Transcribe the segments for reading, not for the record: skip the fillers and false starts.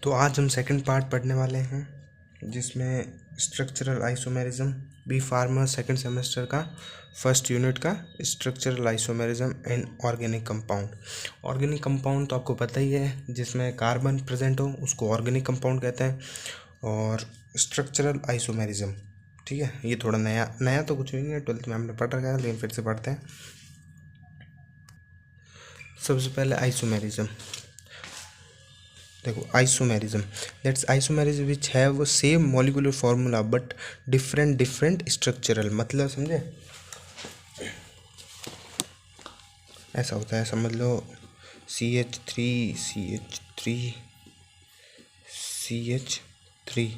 तो आज हम सेकंड पार्ट पढ़ने वाले हैं जिसमें structural isomerism B pharma second semester का फर्स्ट यूनिट का structural isomerism and organic compound. Organic compound तो आपको पता ही है, जिसमें कार्बन प्रेजेंट हो उसको ऑर्गेनिक कंपाउंड कहते हैं। और स्ट्रक्चरल आइसोमेरिज्म, ठीक है, ये थोड़ा नया तो कुछ नहीं है, 12th में हमने पढ़ रखा है, लेकिन फिर से पढ़ते हैं। सबसे पहले आइसोमेरिज्म देखो। Isomerism that's isomerism which have same molecular formula but different structural. मतलब समझे, ऐसा होता है, समझ लो CH3 CH3 CH3।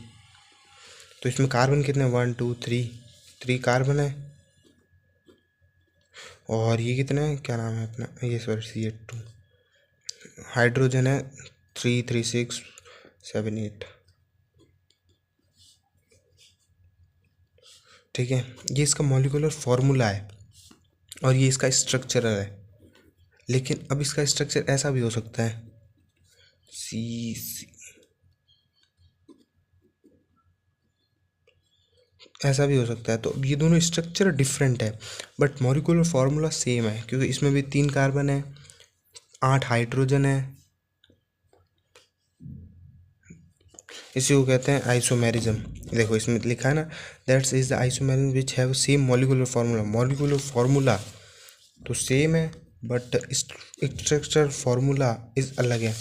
तो इसमें कार्बन कितने, 1 2 3 कार्बन है। और ये कितने, क्या नाम है अपना, ये सॉरी CH2। हाइड्रोजन है 3 3 6 7 8। ठीक है, ये इसका मॉलिक्यूलर फार्मूला है और ये इसका स्ट्रक्चरल है। लेकिन अब इसका स्ट्रक्चर ऐसा भी हो सकता है, सी ऐसा भी हो सकता है। तो ये दोनों स्ट्रक्चर डिफरेंट है बट मॉलिक्यूलर फार्मूला सेम है, क्योंकि इसमें भी 3 कार्बन है, 8 हाइड्रोजन है। इसी को कहते हैं आइसोमेरिज्म। देखो इसमें लिखा है ना, that's is the isomerism which have same molecular formula. Molecular formula तो सेम है बट स्ट्रक्चर फार्मूला इज अलग है।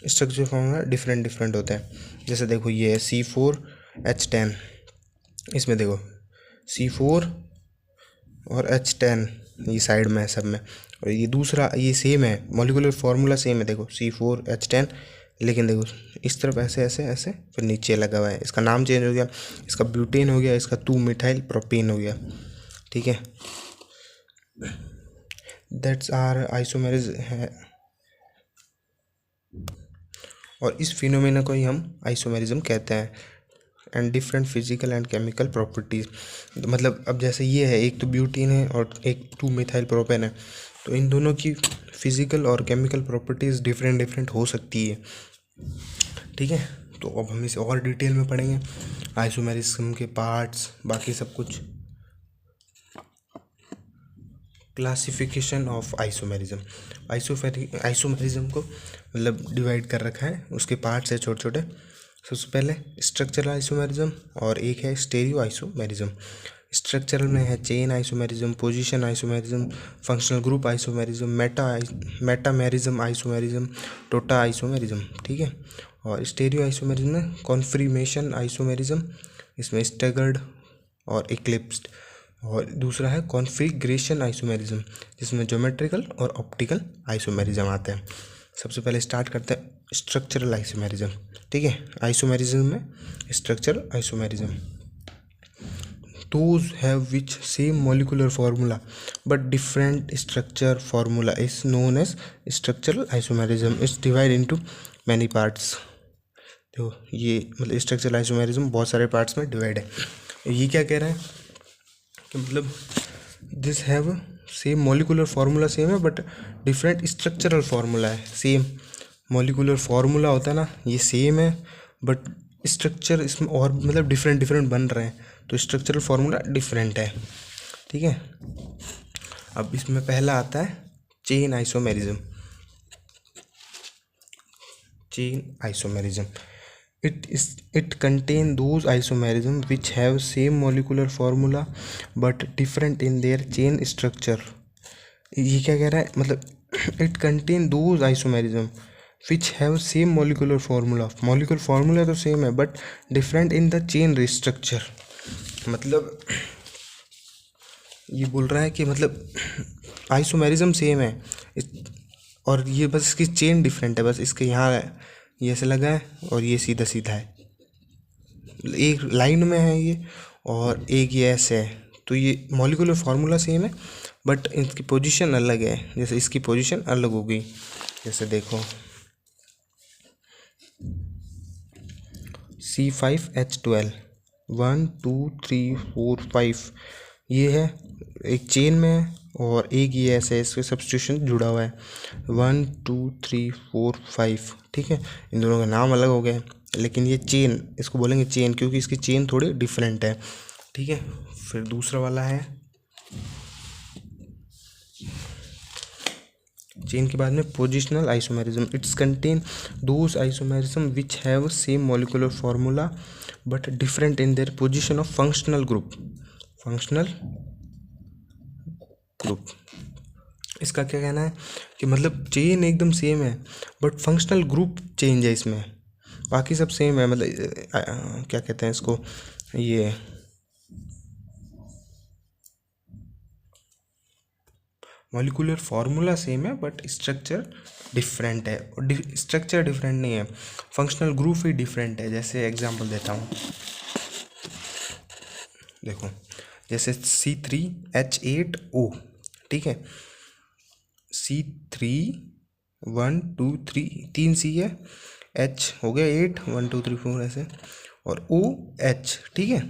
स्ट्रक्चर फार्मूला डिफरेंट होते हैं। जैसे देखो ये है C4H10, इसमें देखो C4 और H10 ये साइड में है सब में, और ये दूसरा ये सेम है, मॉलिक्यूलर फार्मूला सेम है। देखो C4H10, लेकिन देखो इस तरफ ऐसे ऐसे ऐसे, फिर नीचे लगा हुआ है। इसका नाम चेंज हो गया, इसका ब्यूटेन हो गया, इसका 2-मिथाइल प्रोपेन हो गया। ठीक है, दैट्स आर आइसोमेरिज है। और इस फिनोमेना को ही हम आइसोमेरिज्म कहते हैं। And different physical and chemical properties, मतलब अब जैसे ये है, एक तो ब्यूटीन है और एक 2-मिथाइल प्रोपेन है, तो इन दोनों की फिजिकल और केमिकल प्रॉपर्टीज़ डिफरेंट हो सकती है। ठीक है, तो अब हम इसे और डिटेल में पढ़ेंगे, आइसोमेरिज्म के पार्ट्स, बाकी सब कुछ। Classification of isomerism. आइसोमेरिज्म को मतलब डिवाइड कर रखा है, उसके पार्ट्स है छोटे छोटे। सबसे पहले स्ट्रक्चरल आइसोमेरिज्म और एक है स्टेरियो आइसोमेरिज्म। स्ट्रक्चरल में है chain isomerism, position isomerism, functional group isomerism, metamerism isomerism, tauto isomerism. ठीक है, और स्टेरियो आइसोमेरिज्म में कॉन्फर्मेशन आइसोमेरिज्म, इसमें स्टैगर्ड और इक्लिप्स्ड। और दूसरा है कॉन्फिगरेशन आइसोमेरिज्म, जिसमें ज्योमेट्रिकल और ऑप्टिकल आइसोमेरिज्म आते हैं। सबसे पहले स्टार्ट करते हैं स्ट्रक्चरल आइसोमेरिज्म। ठीक है, आइसोमेरिज्म में structural isomerism, those have which same molecular formula but different structure formula is known as structural isomerism. It's divided into many parts। देखो ये मतलब स्ट्रक्चरल आइसोमेरिज्म बहुत सारे पार्ट्स में डिवाइड है। ये क्या कह रहा है कि मतलब this have same molecular formula same है बट डिफरेंट स्ट्रक्चरल फार्मूला है। सेम मॉलिक्यूलर फार्मूला होता है ना, ये सेम है बट स्ट्रक्चर इसमें और मतलब डिफरेंट बन रहे हैं, तो स्ट्रक्चरल फार्मूला डिफरेंट है। ठीक है, अब इसमें पहला आता है chain isomerism. Chain isomerism, it contain those isomerism which have same molecular formula but different in their chain structure। ये क्या कह रहा है, मतलब it contain those isomerism which have same molecular formula। molecular formula तो सेम है but different in the chain structure। मतलब ये बोल रहा है कि मतलब आइसोमेरिज्म सेम है और ये बस इसकी चेन डिफरेंट है, बस इसके यहाँ ये ऐसे लगा है और ये सीधा सीधा है, एक लाइन में है ये और एक ये ऐसे है। तो ये मॉलिक्यूलर फार्मूला सेम है बट इसकी पोजीशन अलग है। जैसे इसकी पोजीशन अलग हो गई, जैसे देखो C5H12 1 2 3 4 5, ये है एक चेन में है और एक ये ऐसे इसके सब्स्टिट्यूशन जुड़ा हुआ है 1 2 3 4 5, ठीक है। इन दोनों का नाम अलग हो गया है, लेकिन ये चेन, इसको बोलेंगे चेन क्योंकि इसकी चेन थोड़ी डिफरेंट है, ठीक है। फिर दूसरा वाला है चेन के बाद में positional isomerism. It's contain those isomerism which have same molecular formula but different in their position of functional group. Functional group, इसका क्या कहना है कि मतलब चेन एकदम सेम है बट फंक्शनल ग्रुप चेंज है इसमें, बाकी सब सेम है। मतलब क्या कहते हैं इसको, ये मॉलिक्यूलर फार्मूला सेम है बट स्ट्रक्चर डिफरेंट है। और स्ट्रक्चर डिफरेंट नहीं है, फंक्शनल ग्रुप ही डिफरेंट है। जैसे एग्जांपल देता हूँ, देखो जैसे C3H8O, ठीक है। C3 1 2 3 3 C है, H हो गया 8 1 2 3 4 ऐसे, और OH, ठीक है।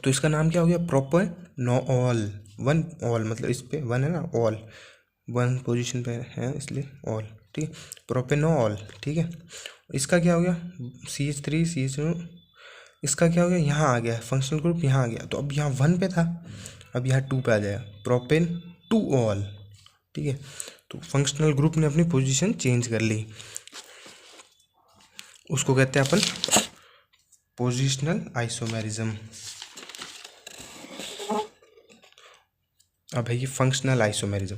तो इसका नाम क्या हो गया, प्रोपेनॉल। वन ऑल, मतलब इस पे वन है ना, ऑल वन पोजीशन पे है इसलिए ऑल, ठीक है। प्रोपेनॉल, ठीक है। इसका क्या हो गया CH3 CH2, इसका क्या हो गया, यहाँ आ गया फंक्शनल ग्रुप, यहाँ आ गया। तो अब यहाँ 1 पे था, अब यहाँ 2 पे आ जाएगा, प्रोपेन 2 ऑल, ठीक है। तो फंक्शनल ग्रुप ने अपनी पोजीशन चेंज कर ली, उसको कहते हैं अपन पोजिशनल आइसोमेरिज्म। अब है ये फंक्शनल आइसोमेरिज्म।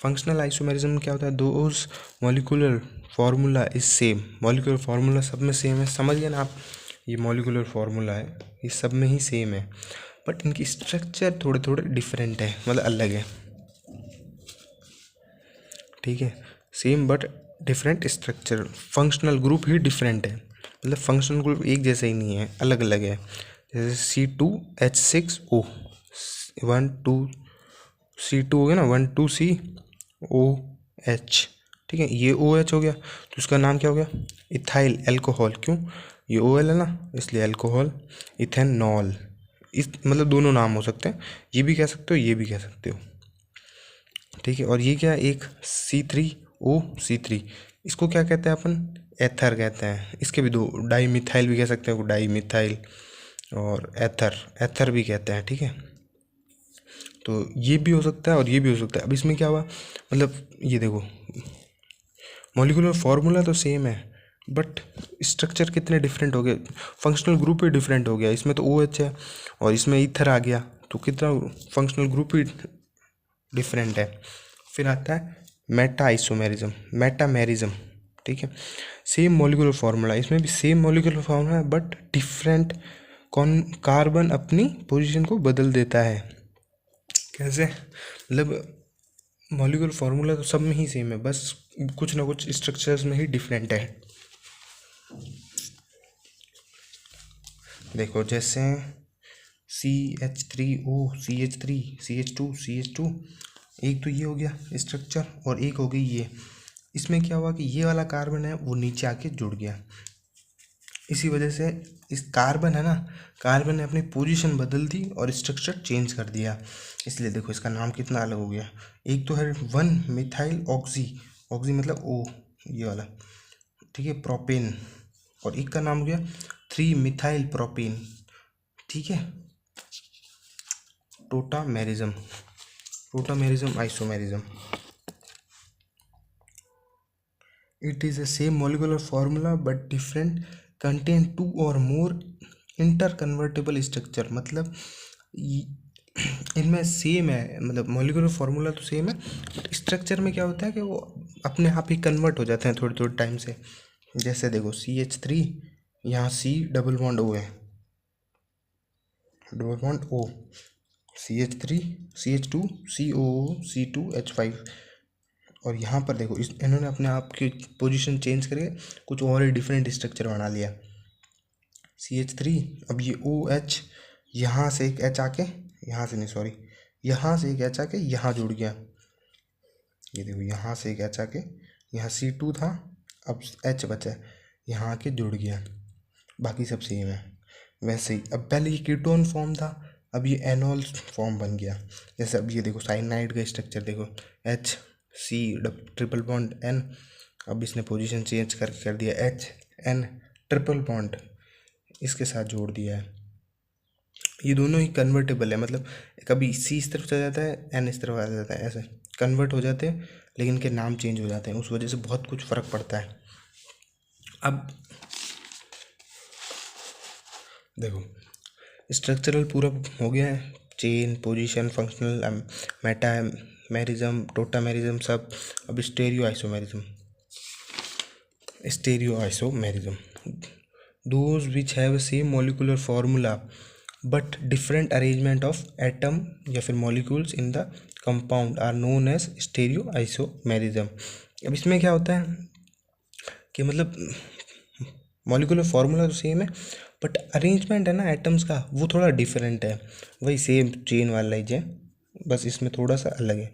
फंक्शनल आइसोमेरिज्म क्या होता है, those molecular formula is same. Molecular formula सब में सेम है, समझ गए ना आप, ये मॉलिक्यूलर फार्मूला है, ये सब में ही सेम है बट इनकी स्ट्रक्चर थोड़े थोड़े डिफरेंट है, मतलब अलग है, ठीक है। Same but different structure, functional group he different है, मतलब फंक्शनल ग्रुप एक जैसा ही नहीं है, अलग अलग है। जैसे C2H6O 1 2 C2 हो गया ना, 1 2 COH, ठीक है। ये OH हो गया तो इसका नाम क्या हो गया, इथाइल एल्कोहल। क्यों, ये OL है ना इसलिए एल्कोहल, इथेनॉल। इस मतलब दोनों नाम हो सकते हैं, ये भी कह सकते हो ये भी कह सकते हो, ठीक है। और ये क्या है, एक C3OC3, इसको क्या कहते हैं अपन, एथर कहते हैं। इसके भी दो, डाई मिथाइल भी कह सकते हैं, डाई मिथाइल, और एथर भी कहते हैं, ठीक है। तो ये भी हो सकता है और ये भी हो सकता है। अब इसमें क्या हुआ, मतलब ये देखो मॉलिक्यूलर फार्मूला तो सेम है बट स्ट्रक्चर कितने डिफरेंट हो गए, फंक्शनल ग्रुप ही डिफरेंट हो गया। इसमें तो OH है और इसमें ईथर आ गया, तो कितना फंक्शनल ग्रुप ही डिफरेंट है। फिर आता है मेटा आइसोमेरिज्म, मेटामेरिज्म, ठीक है। सेम मॉलिक्यूलर फार्मूला, इसमें भी सेम मॉलिक्यूलर फार्मूला है बट डिफरेंट कार्बन अपनी पोजीशन को बदल देता है। कैसे, मतलब मॉलिक्यूलर फार्मूला तो सब में ही सेम है, बस कुछ ना कुछ स्ट्रक्चर्स में ही डिफरेंट है। देखो जैसे CH3O CH3 CH2 CH2, एक तो ये हो गया स्ट्रक्चर और एक हो गई ये। इसमें क्या हुआ कि ये वाला कार्बन है वो नीचे आके जुड़ गया, इसी वजह से इस कार्बन है ना, कार्बन ने अपनी पोजीशन बदल दी और स्ट्रक्चर चेंज कर दिया, इसलिए देखो इसका नाम कितना अलग हो गया। एक तो है 1 मिथाइल ऑक्सी, ऑक्सी मतलब O, ये वाला, ठीक है, प्रोपेन। और एक का नाम हो गया 3 मिथाइल प्रोपेन, ठीक है। Tautomerism, tautomerism isomerism, it is a same molecular formula but different contain 2 or more interconvertible structure। मतलब इनमें सेम है, मतलब मॉलिक्यूलर फार्मूला तो सेम है बट स्ट्रक्चर में क्या होता है कि वो अपने आप ही कन्वर्ट हो जाते हैं थोड़े थोड़े टाइम से। जैसे देखो CH3, यहाँ C डबल बॉन्ड O है, double bond O, CH3 CH2 COO C2H5, और यहाँ पर देखो इस इन्होंने अपने आप की पोजीशन चेंज करके कुछ और ही डिफरेंट स्ट्रक्चर बना लिया। CH3, अब ये OH, यहाँ से एक H आके, यहाँ से नहीं सॉरी, यहाँ से एक H आके यहाँ जुड़ गया, ये देखो यहाँ से एक H आके, यहाँ C2 था, अब H बचा, यहाँ आके जुड़ गया, बाकी सब सेम है। वैसे ही अब पहले ये कीटोन फॉर्म था, अब ये एनॉल फॉर्म बन गया। जैसे अब ये देखो साइनाइड का स्ट्रक्चर देखो, H C triple bond N, अब इसने पोजीशन चेंज करके कर दिया एच एन ट्रिपल बॉन्ड इसके साथ जोड़ दिया है। ये दोनों ही कन्वर्टेबल है, मतलब कभी सी इस तरफ चला जाता है, एन इस तरफ आ जाता है, ऐसे कन्वर्ट हो जाते हैं, लेकिन इनके नाम चेंज हो जाते हैं, उस वजह से बहुत कुछ फ़र्क पड़ता है। अब देखो स्ट्रक्चरल पूरा हो गया है, chain, position, functional, metamerism, tautomerism सब। अब stereo isomerism those which have same molecular formula but different arrangement of atom या फिर molecules in the compound are known as stereo isomerism. अब इसमें क्या होता है कि मतलब मॉलिक्यूलर फार्मूला तो सेम है बट अरेंजमेंट है ना एटम्स का वो थोड़ा डिफरेंट है, वही सेम चेन वाला ही है, बस इसमें थोड़ा सा अलग है।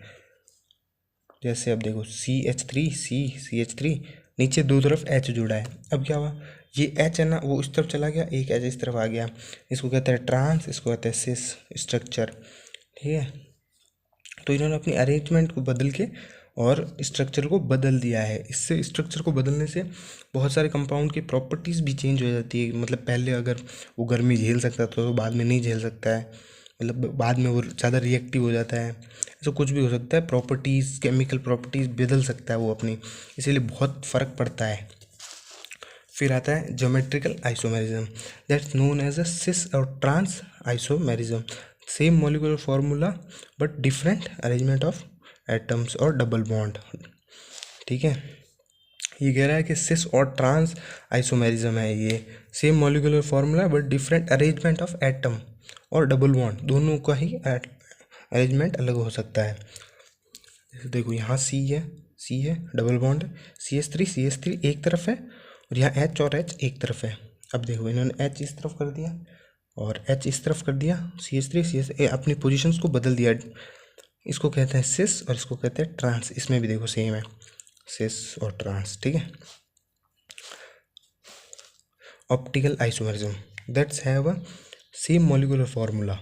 जैसे अब देखो CH3 नीचे दो तरफ H जुड़ा है। अब क्या हुआ, ये H है ना वो इस तरफ चला गया, एक H इस तरफ आ गया, इसको कहते हैं ट्रांस, इसको कहते हैं सिस स्ट्रक्चर। ठीक है, तो इन्होंने अपनी अरेंजमेंट को बदल के और स्ट्रक्चर को बदल दिया है। इससे स्ट्रक्चर को बदलने से बहुत सारे कंपाउंड की प्रॉपर्टीज़ भी चेंज हो जाती है। मतलब पहले अगर वो गर्मी झेल सकता था तो बाद में नहीं झेल सकता है, मतलब बाद में वो ज़्यादा रिएक्टिव हो जाता है, ऐसा कुछ भी हो सकता है। प्रॉपर्टीज़, केमिकल प्रॉपर्टीज़ बदल सकता है वो अपनी, इसीलिए बहुत फ़र्क पड़ता है। फिर आता है geometrical isomerism, that's known as a cis और trans isomerism, same molecular formula but different arrangement of atoms और डबल बॉन्ड। ठीक है, ये कह रहा है कि सिस और ट्रांस आइसोमेरिज्म है, ये same molecular formula but different arrangement of atom और डबल बॉन्ड, दोनों का ही अरेंजमेंट अलग हो सकता है। जैसे देखो यहाँ सी है डबल बॉन्ड, CH3 एक तरफ है और यहाँ H और H एक तरफ है। अब देखो इन्होंने H इस तरफ कर दिया और H इस तरफ कर दिया, CH3 अपनी पोजीशंस को बदल दिया। इसको कहते हैं सिस और इसको कहते हैं ट्रांस, इसमें भी देखो सेम है सिस और ट्रांस। ठीक है, optical isomerism, that's have a same molecular formula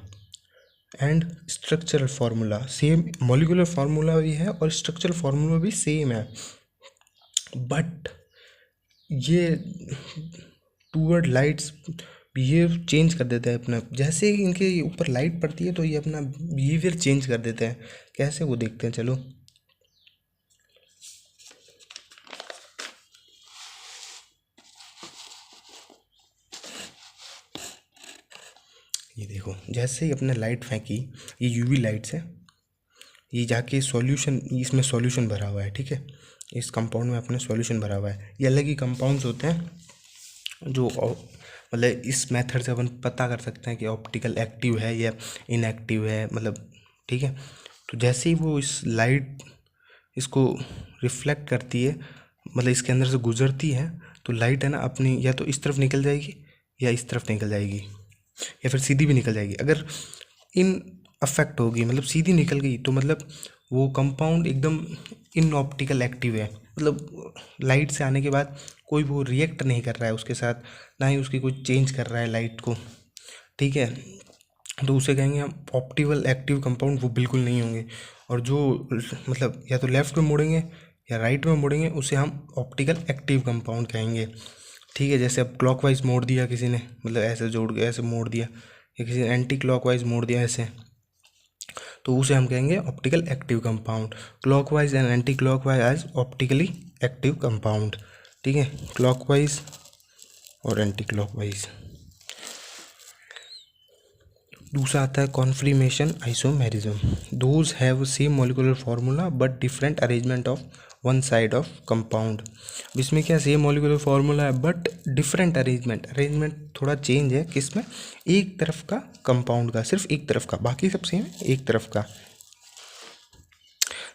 and structural formula, same molecular formula भी है और स्ट्रक्चरल फार्मूला भी सेम है, बट ये टूवर्ड लाइट्स बिहेव चेंज कर देता है अपना। जैसे ही इनके ऊपर लाइट पड़ती है तो ये अपना बिहेवियर चेंज कर देते हैं। कैसे वो देखते हैं, चलो। ये देखो जैसे ही अपने लाइट फेंकी, ये यूवी लाइट्स है, ये जाके सॉल्यूशन, इसमें सॉल्यूशन भरा हुआ है। ठीक है, इस कंपाउंड में अपने सॉल्यूशन भरा हुआ है। ये अलग ही कंपाउंड्स होते हैं जो मतलब इस मेथड से अपन पता कर सकते हैं कि ऑप्टिकल एक्टिव है या इनएक्टिव है, मतलब ठीक है। तो जैसे ही वो इस लाइट इसको रिफ्लेक्ट करती है, मतलब इसके अंदर से गुजरती है, तो लाइट है ना अपनी या तो इस तरफ निकल जाएगी या इस तरफ निकल जाएगी या फिर सीधी भी निकल जाएगी। अगर इन अफेक्ट होगी, मतलब सीधी निकल गई, तो मतलब वो कंपाउंड एकदम इन ऑप्टिकल एक्टिव है, मतलब लाइट से आने के बाद कोई वो रिएक्ट नहीं कर रहा है उसके साथ, ना ही उसकी कोई चेंज कर रहा है लाइट को। ठीक है, तो उसे कहेंगे हम ऑप्टिकल एक्टिव कंपाउंड, वो बिल्कुल नहीं होंगे। और जो मतलब या तो लेफ़्ट में मुड़ेंगे या राइट में मुड़ेंगे, उसे हम ऑप्टिकल एक्टिव कंपाउंड कहेंगे। ठीक है, जैसे अब क्लॉकवाइज मोड़ दिया किसी ने, मतलब ऐसे जोड़ के ऐसे मोड़ दिया, या किसी ने एंटी क्लॉकवाइज मोड़ दिया ऐसे, तो उसे हम कहेंगे optical active compound. Clockwise and anti clockwise as optically active compound. ठीक है, क्लॉकवाइज और एंटी क्लॉकवाइज। दूसरा आता है conformation isomerism, those have same molecular formula but different arrangement of one side of compound. इसमें क्या सेम मॉलिक्यूलर फार्मूला है but different arrangement थोड़ा चेंज है, किसमें, एक तरफ का कंपाउंड का, सिर्फ एक तरफ का, बाकी सब सेम है एक तरफ का।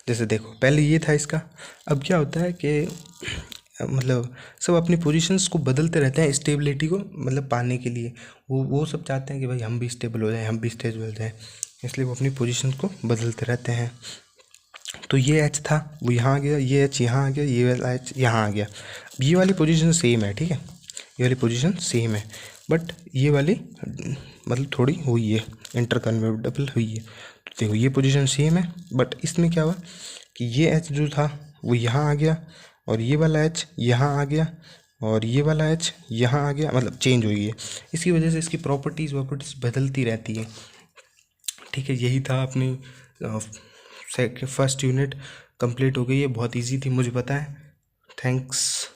जैसे देखो पहले ये था इसका, अब क्या होता है कि मतलब सब अपनी पोजीशंस को बदलते रहते हैं स्टेबिलिटी को मतलब पाने के लिए। वो सब चाहते हैं कि भाई हम भी स्टेबल हो जाएं, हम भी स्टेबल हो जाएं, इसलिए वो अपनी पोजीशन को बदलते रहते हैं। तो ये एच था वो यहाँ आ गया, ये एच यहाँ आ गया, ये वाला एच यहाँ आ गया। ये वाली पोजीशन सेम है, ठीक है, ये वाली पोजीशन सेम है। बट ये वाली मतलब थोड़ी हुई है, इंटरकन्वर्टेबल हुई है। तो देखो ये पोजीशन सेम है, बट इसमें क्या हुआ कि ये एच जो था वो यहाँ आ गया, और ये वाला एच यहाँ आ गया, और ये वाला एच यहाँ आ गया, मतलब चेंज हुई है। इसकी वजह से इसकी प्रॉपर्टीज़ बदलती रहती है। ठीक है, यही था अपनी फर्स्ट यूनिट कंप्लीट हो गई है। बहुत इजी थी, मुझे पता है। थैंक्स।